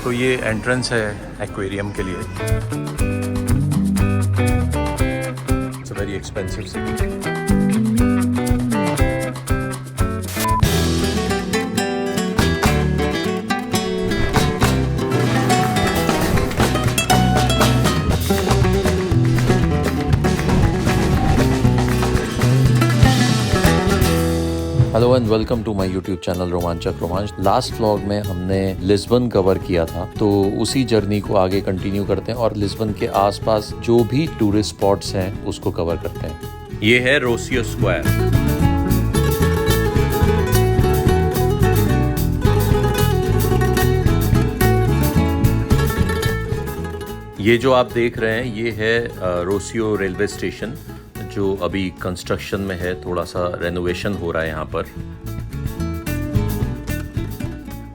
तो ये एंट्रेंस है एक्वेरियम के लिए। It's a very expensive city. Hello and welcome to my YouTube channel Romanchak Romanch. Last vlog में हमने लिस्बन कवर किया था, तो उसी जर्नी को आगे कंटिन्यू करते हैं और लिस्बन के आसपास जो भी टूरिस्ट स्पॉट्स हैं उसको कवर करते हैं। ये है रोसियो स्क्वायर। ये जो आप देख रहे हैं ये है रोसियो रेलवे स्टेशन, जो अभी कंस्ट्रक्शन में है, थोड़ा सा रेनोवेशन हो रहा है यहाँ पर।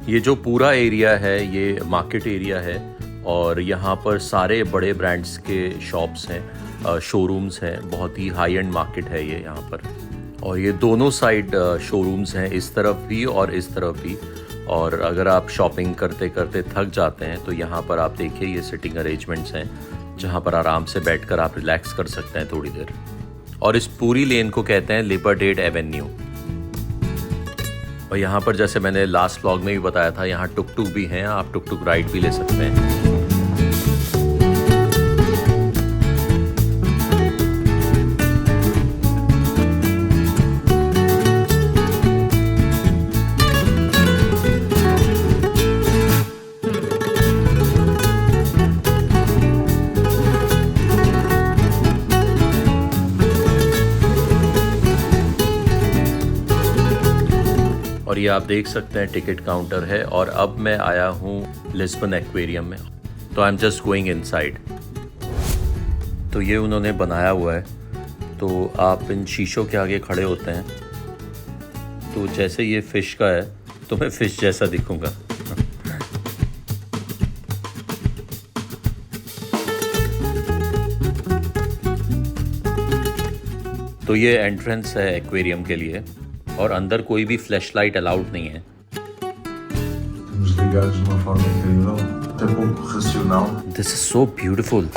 ये जो पूरा एरिया है ये मार्केट एरिया है और यहाँ पर सारे बड़े ब्रांड्स के शॉप्स हैं, शोरूम्स हैं। बहुत ही हाई एंड मार्केट है ये यहाँ पर। और ये दोनों साइड शोरूम्स हैं, इस तरफ भी और इस तरफ भी। और अगर आप शॉपिंग करते करते थक जाते हैं तो यहाँ पर आप देखिए ये सिटिंग अरेंजमेंट्स हैं, जहाँ पर आराम से बैठकर आप रिलैक्स कर सकते हैं थोड़ी देर। और इस पूरी लेन को कहते हैं लिबर्डेड एवेन्यू। और यहाँ पर जैसे मैंने लास्ट व्लॉग में भी बताया था, यहाँ टुक टुक भी हैं, आप टुक टुक राइड भी ले सकते हैं। और ये आप देख सकते हैं टिकट काउंटर है। और अब मैं आया हूँ लिस्बन एक्वेरियम में, तो I am just going inside. तो ये उन्होंने बनाया हुआ है, तो आप इन शीशों के आगे खड़े होते हैं, तो जैसे ये फ़िश का है तो मैं फ़िश जैसा दिखूँगा। तो ये एंट्रेंस है एक्वेरियम के लिए और अंदर कोई भी फ्लैश लाइट अलाउड नहीं है। This is so beautiful.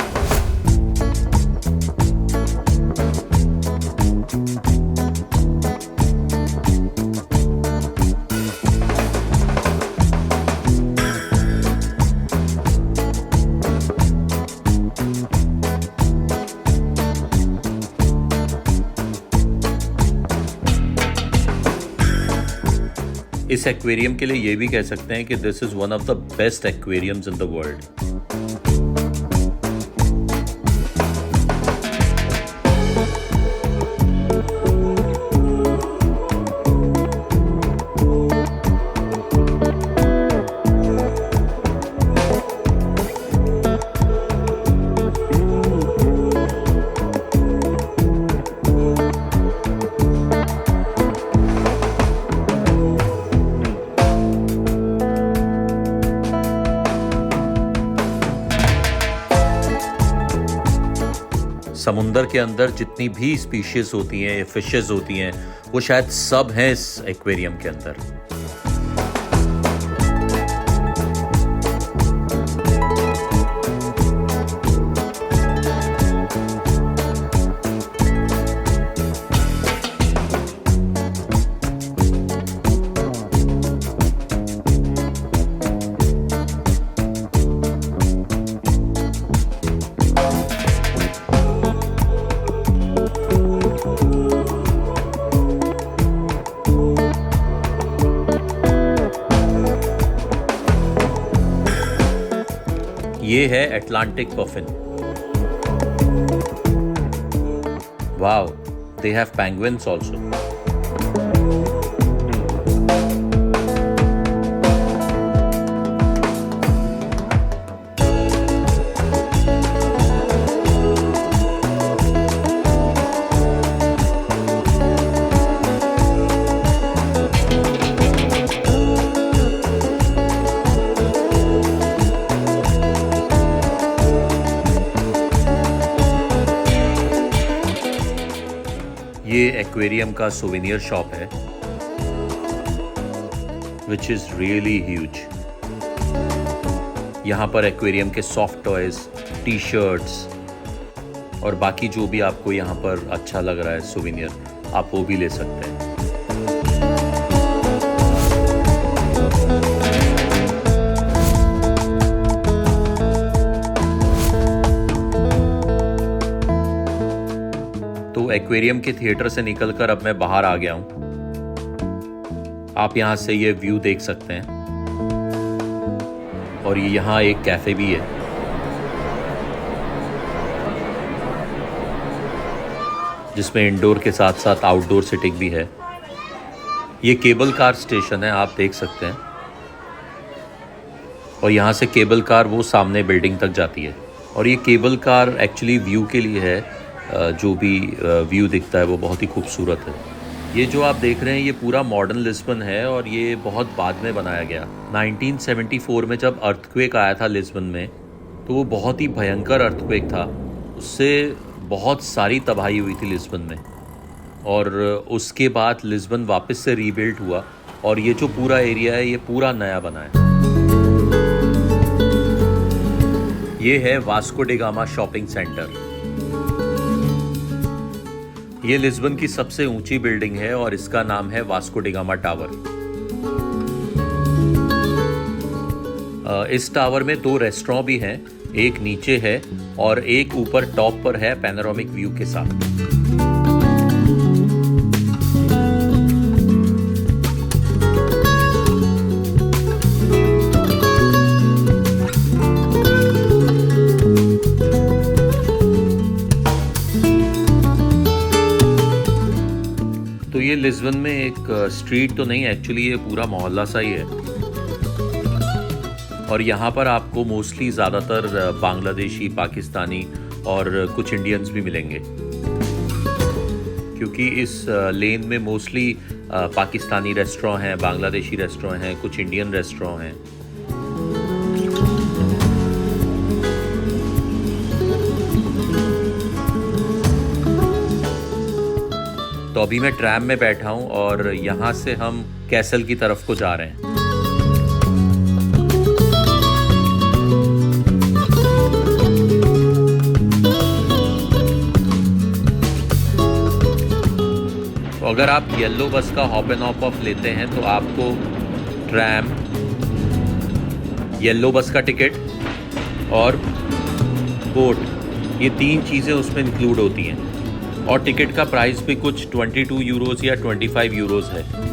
इस एक्वेरियम के लिए ये भी कह सकते हैं कि this is one of the best aquariums in the world. समुंदर के अंदर जितनी भी स्पीशीज होती हैं, फिशेस होती हैं, वो शायद सब हैं इस एक्वेरियम के अंदर। ये है Atlantic puffin. Wow, they have penguins also. ये एक्वेरियम का सोवेनियर शॉप है which is really huge। यहाँ पर एक्वेरियम के सॉफ्ट टॉयज़, टी शर्ट्स और बाकी जो भी आपको यहाँ पर अच्छा लग रहा है सुवेनियर, आप वो भी ले सकते हैं। तो एक्वेरियम के थिएटर से निकलकर अब मैं बाहर आ गया हूँ। आप यहाँ से ये व्यू देख सकते हैं और ये यहाँ एक कैफ़े भी है। जिसमें इंडोर के साथ साथ आउटडोर सिटिंग भी है। ये केबल कार स्टेशन है, आप देख सकते हैं। और यहाँ से केबल कार वो सामने बिल्डिंग तक जाती है। और ये केबल कार एक्चुअली व्यू के लिए है, जो भी व्यू दिखता है वो बहुत ही खूबसूरत है। ये जो आप देख रहे हैं ये पूरा मॉडर्न लिस्बन है और ये बहुत बाद में बनाया गया। 1974 में जब अर्थक्वेक आया था लिस्बन में, तो वो बहुत ही भयंकर अर्थक्वेक था। उससे बहुत सारी तबाही हुई थी लिस्बन में और उसके बाद लिस्बन वापस से रीबिल्ड हुआ और ये जो पूरा एरिया है ये पूरा नया बना है। ये है Vasco D gamma shopping centre. ये लिस्बन की सबसे ऊंची बिल्डिंग है और इसका नाम है वास्को डी गामा टावर। इस टावर में 2 रेस्टोरेंट भी हैं, एक नीचे है और एक ऊपर टॉप पर है पैनोरामिक व्यू के साथ। तो ये लिस्बन में एक स्ट्रीट तो नहीं, एक्चुअली ये पूरा मोहल्ला सा ही है और यहाँ पर आपको मोस्टली ज़्यादातर बांग्लादेशी, पाकिस्तानी और कुछ इंडियंस भी मिलेंगे, क्योंकि इस लेन में मोस्टली पाकिस्तानी रेस्टोरेंट हैं, बांग्लादेशी रेस्टोरेंट हैं, कुछ इंडियन रेस्टोरेंट हैं। तो अभी मैं ट्रैम में बैठा हूँ और यहाँ से हम कैसल की तरफ को जा रहे हैं। तो अगर आप येलो बस का हॉप एंड हॉप ऑफ लेते हैं तो आपको ट्रैम, येलो बस का टिकट और बोट, ये 3 चीज़ें उसमें इंक्लूड होती हैं और टिकट का प्राइस भी कुछ 22 यूरोज़ या 25 यूरोज़ है।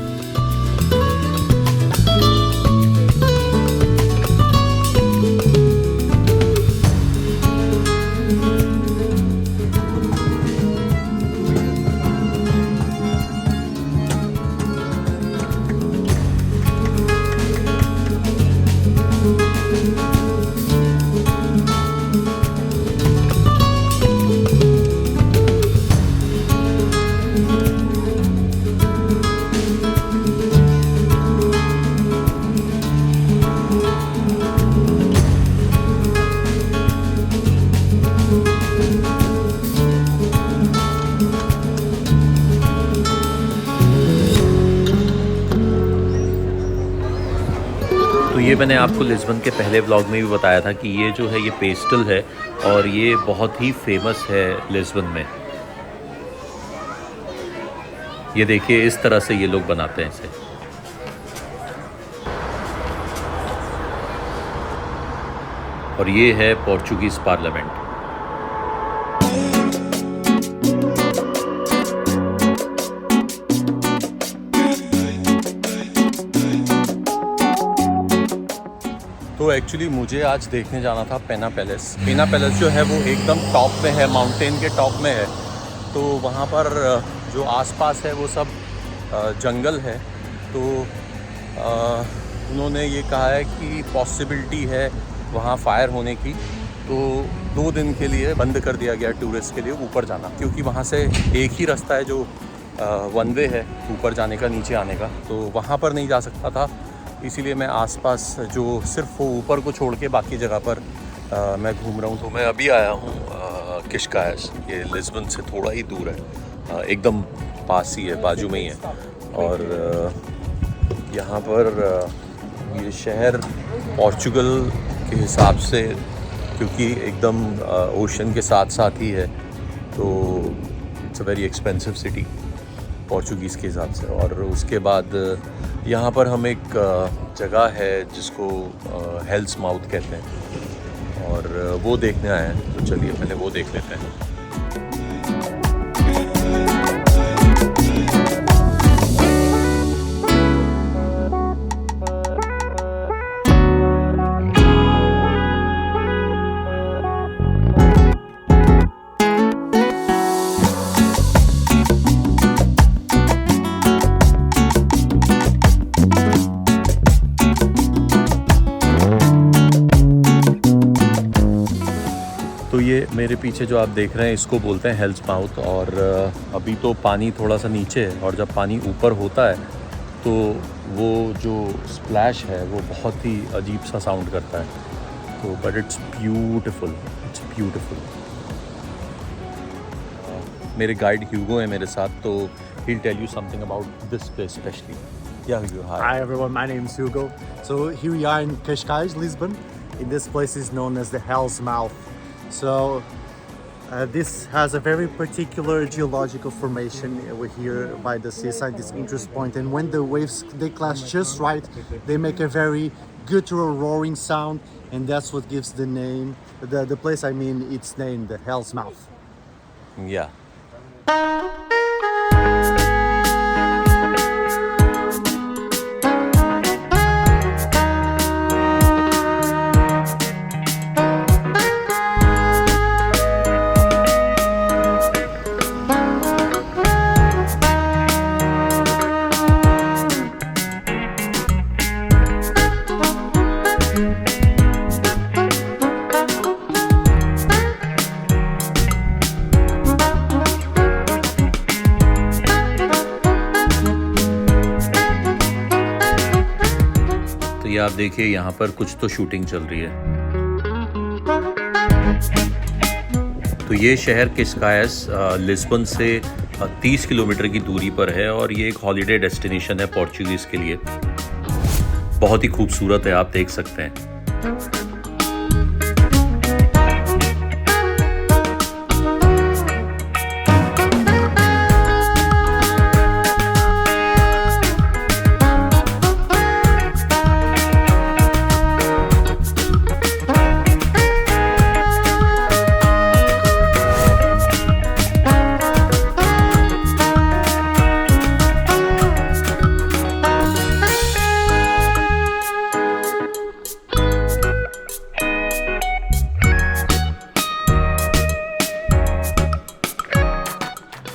तो ये मैंने आपको लिस्बन के पहले व्लॉग में भी बताया था कि ये जो है ये पेस्टल है और ये बहुत ही फेमस है लिस्बन में। ये देखिए इस तरह से ये लोग बनाते हैं इसे। और ये है पोर्चुगीज पार्लियामेंट। तो एक्चुअली मुझे आज देखने जाना था पेना पैलेस। पेना पैलेस जो है वो एकदम टॉप में है, माउंटेन के टॉप में है। तो वहाँ पर जो आसपास है वो सब जंगल है। तो उन्होंने ये कहा है कि पॉसिबिलिटी है वहाँ फायर होने की। तो 2 दिन के लिए बंद कर दिया गया टूरिस्ट के लिए ऊपर जाना, क्योंकि वहाँ से एक ही रास्ता है जो वन वे है ऊपर जाने का, नीचे आने का। तो वहाँ पर नहीं जा सकता था, इसीलिए मैं आसपास जो सिर्फ वो ऊपर को छोड़ के बाकी जगह पर मैं घूम रहा हूँ। तो मैं अभी आया हूँ किशकायस। ये लिस्बन से थोड़ा ही दूर है, एकदम पास ही है, बाजू में ही है। और यहाँ पर ये शहर पोर्चुगल के हिसाब से, क्योंकि एकदम ओशन के साथ साथ ही है, तो it's a very expensive city Portuguese के हिसाब से। और उसके बाद यहाँ पर हम एक जगह है जिसको हेल्स माउथ कहते हैं, और वो देखने आए हैं, तो चलिए पहले वो देख लेते हैं। तो ये मेरे पीछे जो आप देख रहे हैं इसको बोलते हैं हेल्स माउथ। और अभी तो पानी थोड़ा सा नीचे है, और जब पानी ऊपर होता है तो वो जो स्प्लैश है वो बहुत ही अजीब सा साउंड करता है। तो but it's beautiful, it's beautiful. मेरे गाइड ह्यूगो है मेरे साथ, तो he'll tell you something about this place especially. Yeah, Hugo, hi. Hi everyone, my name is Hugo. So here we are in Cascais, Lisbon. In this place is known as the Hell's Mouth. So this has a very particular geological formation over here by the seaside, this interest point. And when the waves they clash just right, they make a very guttural roaring sound, and that's what gives the name, the place I mean, its name, the Hell's Mouth. Yeah. ये आप देखिए, यहाँ पर कुछ तो shooting चल रही है। तो ये शहर किस्कायस लिस्बन से 30 किलोमीटर की दूरी पर है, और ये एक हॉलिडे डेस्टिनेशन है पोर्चुगीज़ के लिए। बहुत ही खूबसूरत है, आप देख सकते हैं।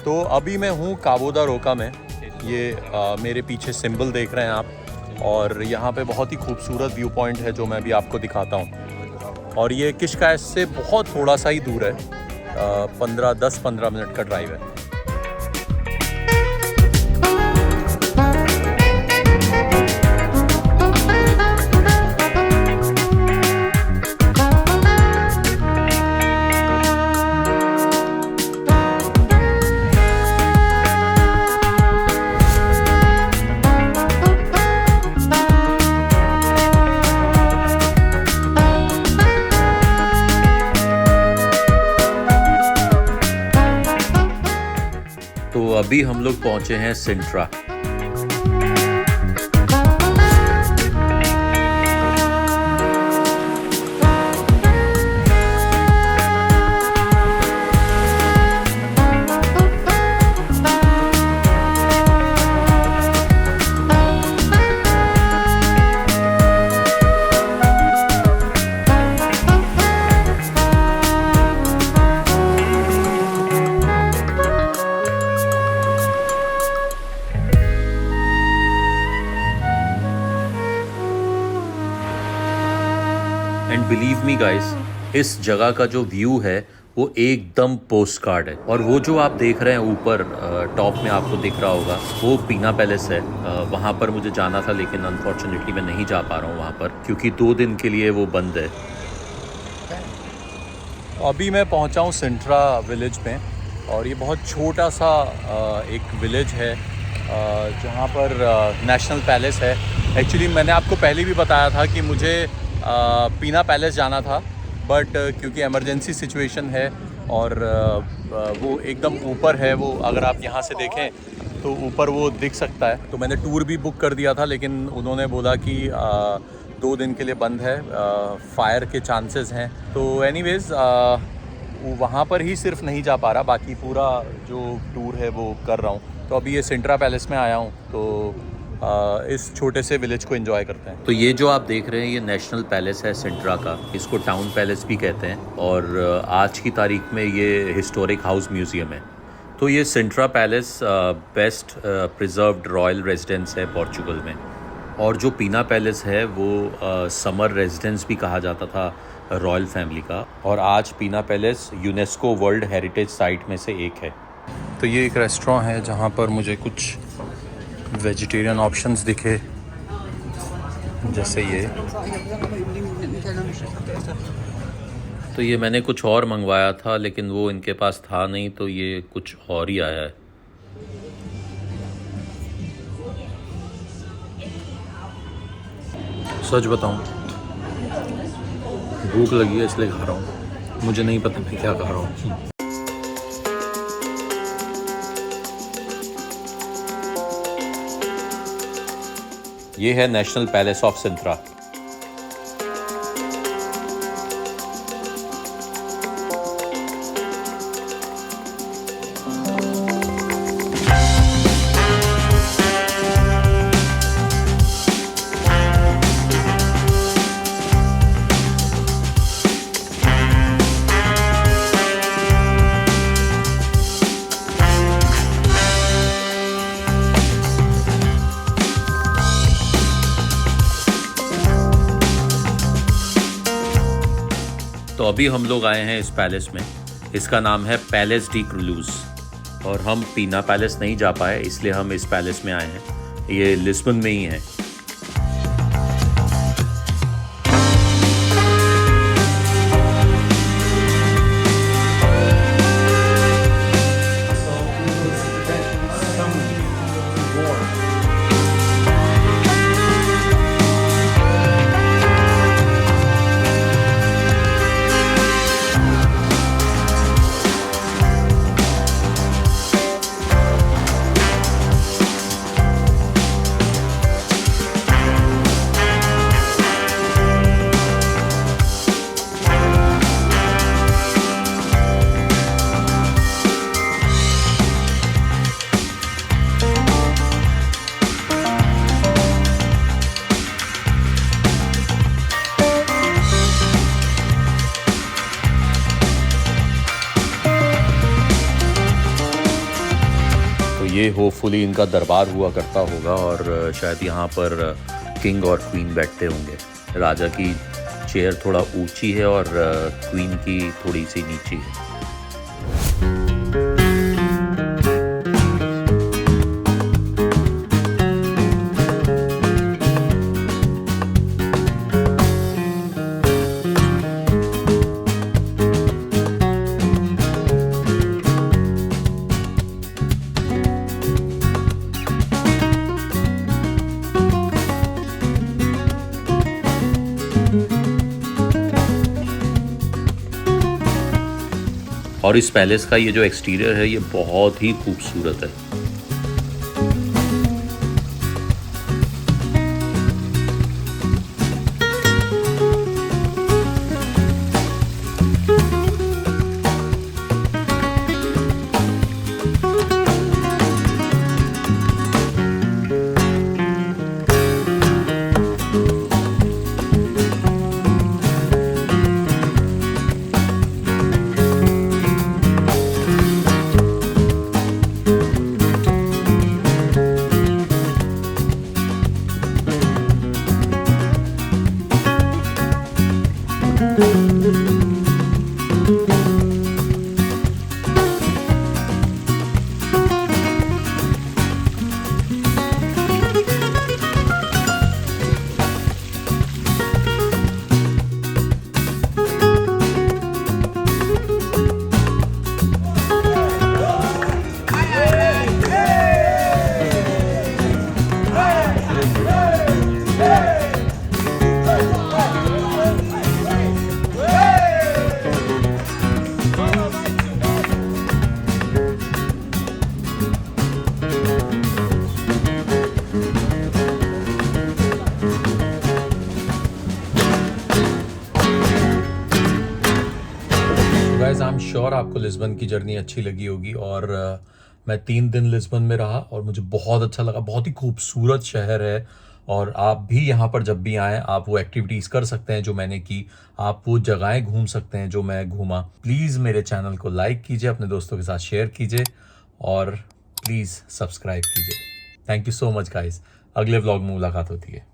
तो अभी मैं हूँ काबो दा रोका में। ये मेरे पीछे सिंबल देख रहे हैं आप, और यहाँ पे बहुत ही खूबसूरत व्यू पॉइंट है जो मैं भी आपको दिखाता हूँ। और ये किस्कायस से बहुत थोड़ा सा ही दूर है, 10-15 मिनट का ड्राइव है। तो अभी हम लोग पहुंचे हैं Sintra. And believe me guys, इस जगह का जो व्यू है वो एकदम पोस्ट कार्ड है। और वो जो आप देख रहे हैं ऊपर टॉप में आपको दिख रहा होगा, वो पीना पैलेस है। वहाँ पर मुझे जाना था, लेकिन अनफॉर्चुनेटली मैं नहीं जा पा रहा हूँ वहाँ पर, क्योंकि 2 दिन के लिए वो बंद है। अभी मैं पहुँचा हूँ सिंट्रा विलेज में, और ये बहुत छोटा सा एक विलेज है जहाँ पर नेशनल पैलेस है। एक्चुअली मैंने आपको पहले भी बताया था कि मुझे पीना पैलेस जाना था, बट क्योंकि इमरजेंसी सिचुएशन है और वो एकदम ऊपर है, वो अगर आप यहाँ से देखें तो ऊपर वो दिख सकता है। तो मैंने टूर भी बुक कर दिया था, लेकिन उन्होंने बोला कि 2 दिन के लिए बंद है, फायर के चांसेस हैं। तो एनीवेज़ वहाँ पर ही सिर्फ नहीं जा पा रहा, बाकी पूरा जो टूर है वो कर रहा हूँ। तो अभी ये सिंट्रा पैलेस में आया हूँ, तो इस छोटे से विलेज को एंजॉय करते हैं। तो ये जो आप देख रहे हैं ये नेशनल पैलेस है सिंट्रा का, इसको टाउन पैलेस भी कहते हैं, और आज की तारीख में ये हिस्टोरिक हाउस म्यूज़ियम है। तो ये Sintra palace best preserved royal residence है पोर्चुगल में, और जो पीना पैलेस है वो समर रेजिडेंस भी कहा जाता था रॉयल फैमिली का, और आज पीना palace UNESCO world heritage site में से एक है। तो ये एक रेस्टोरेंट है जहाँ पर मुझे कुछ वेजिटेरियन ऑप्शंस दिखे, जैसे ये। तो ये मैंने कुछ और मंगवाया था, लेकिन वो इनके पास था नहीं, तो ये कुछ और ही आया है। सच बताऊं, भूख लगी है इसलिए खा रहा हूँ, मुझे नहीं पता मैं क्या खा रहा हूँ। ये है नेशनल पैलेस ऑफ सिंट्रा। तो अभी हम लोग आए हैं इस पैलेस में, इसका नाम है पैलेस डी क्रूलूज, और हम पीना पैलेस नहीं जा पाए इसलिए हम इस पैलेस में आए हैं। ये लिस्बन में ही है। ये होपफुली इनका दरबार हुआ करता होगा, और शायद यहाँ पर किंग और क्वीन बैठते होंगे। राजा की चेयर थोड़ा ऊंची है और क्वीन की थोड़ी सी नीची है। और इस पैलेस का ये जो एक्सटीरियर है ये बहुत ही खूबसूरत है। श्योर आपको लिस्बन की जर्नी अच्छी लगी होगी। और मैं 3 दिन लिस्बन में रहा और मुझे बहुत अच्छा लगा। बहुत ही खूबसूरत शहर है और आप भी यहाँ पर जब भी आएँ आप वो एक्टिविटीज़ कर सकते हैं जो मैंने की, आप वो जगहें घूम सकते हैं जो मैं घूमा। प्लीज़ मेरे चैनल को लाइक कीजिए, अपने दोस्तों के साथ शेयर कीजिए और प्लीज़ सब्सक्राइब कीजिए। Thank you so much guys. अगले व्लॉग में मुलाकात होती है।